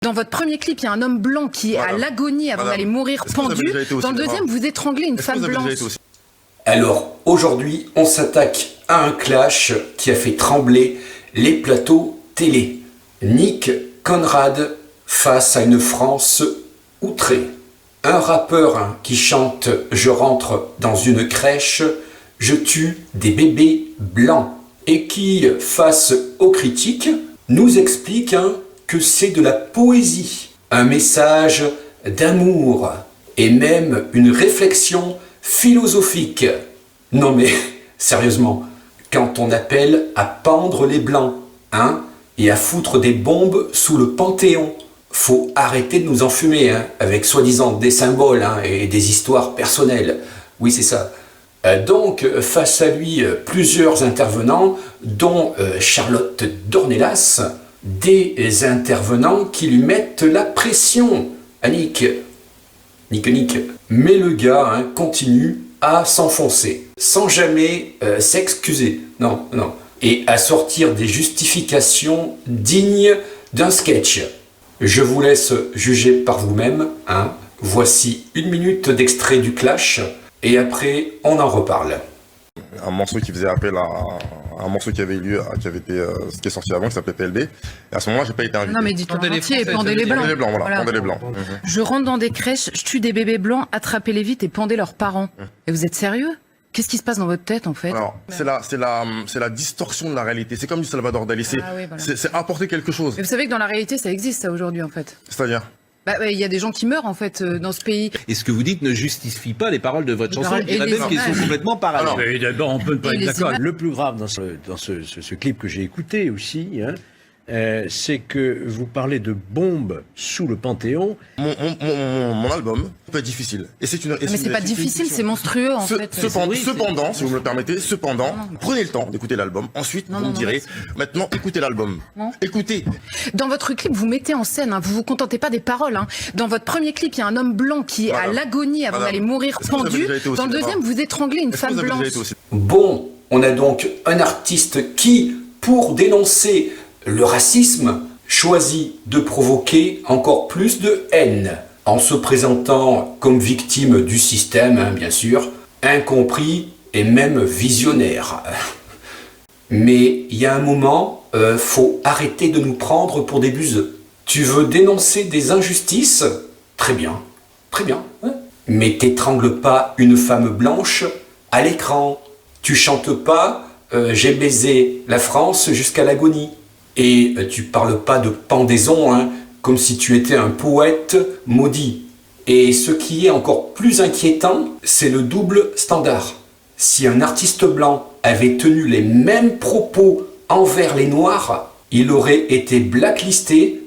Dans votre premier clip, il y a un homme blanc qui est à l'agonie avant d'aller mourir pendu. Dans le deuxième, vous étranglez une femme blanche. Alors, aujourd'hui, on s'attaque à un clash qui a fait trembler les plateaux télé. Nick Conrad face à une France outrée. Un rappeur qui chante « Je rentre dans une crèche, je tue des bébés blancs » et qui, face aux critiques, nous explique que c'est de la poésie, un message d'amour et même une réflexion philosophique. Non mais, sérieusement, quand on appelle à pendre les blancs, et à foutre des bombes sous le Panthéon, faut arrêter de nous enfumer, avec soi-disant des symboles et des histoires personnelles. Oui, c'est ça. Donc, face à lui, plusieurs intervenants, dont Charlotte Dornelas, des intervenants qui lui mettent la pression à Nick. Mais le gars continue à s'enfoncer, sans jamais s'excuser. Non. Et à sortir des justifications dignes d'un sketch. Je vous laisse juger par vous-même. Voici 1 minute d'extrait du clash, et après, on en reparle. Un morceau qui faisait appel à un morceau qui avait eu lieu, qui est sorti avant, qui s'appelait PLB. Et à ce moment-là, j'ai pas été invité. Non mais dites-le en entier, pendez les blancs. Pendez les blancs, voilà. Pendez les blancs. Je rentre dans des crèches, je tue des bébés blancs, attrapez-les vite et pendez leurs parents. Et vous êtes sérieux ? Qu'est-ce qui se passe dans votre tête, en fait? Alors, c'est la distorsion de la réalité. C'est comme du Salvador Dali. C'est apporter quelque chose. Mais vous savez que dans la réalité, ça existe, ça, aujourd'hui, en fait. C'est-à-dire? Il y a des gens qui meurent, en fait, dans ce pays. Et ce que vous dites ne justifie pas les paroles de votre chanson, je dirais même qu'ils sont complètement parallèles. D'abord, on peut pas être d'accord. Le plus grave dans ce clip que j'ai écouté aussi, c'est que vous parlez de bombes sous le Panthéon. Mon album peut être difficile. Mais c'est pas difficile, c'est monstrueux en fait. Cependant, si vous me le permettez, prenez le temps d'écouter l'album. Ensuite, vous me direz, maintenant, écoutez l'album. Écoutez. Dans votre clip, vous mettez en scène, vous vous contentez pas des paroles. Dans votre premier clip, il y a un homme blanc qui est à l'agonie avant d'aller mourir pendu. Dans le deuxième, vous étranglez une femme blanche. Bon, on a donc un artiste qui, pour dénoncer le racisme, choisit de provoquer encore plus de haine, en se présentant comme victime du système, bien sûr, incompris et même visionnaire. Mais il y a un moment, faut arrêter de nous prendre pour des buseux. Tu veux dénoncer des injustices? Très bien. Mais t'étrangles pas une femme blanche à l'écran. Tu chantes pas j'ai baisé la France jusqu'à l'agonie. Et tu parles pas de pendaison, comme si tu étais un poète maudit. Et ce qui est encore plus inquiétant, c'est le double standard. Si un artiste blanc avait tenu les mêmes propos envers les Noirs, il aurait été blacklisté,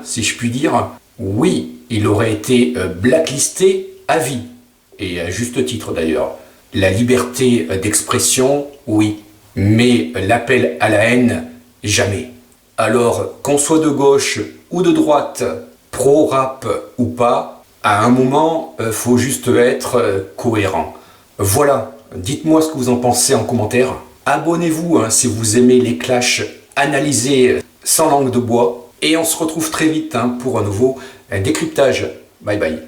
si je puis dire. Oui, il aurait été blacklisté à vie. Et à juste titre d'ailleurs. La liberté d'expression, oui. Mais l'appel à la haine, jamais. Alors, qu'on soit de gauche ou de droite, pro-rap ou pas, à un moment, faut juste être cohérent. Voilà, dites-moi ce que vous en pensez en commentaire. Abonnez-vous si vous aimez les clashs analysés sans langue de bois. Et on se retrouve très vite pour un nouveau décryptage. Bye bye.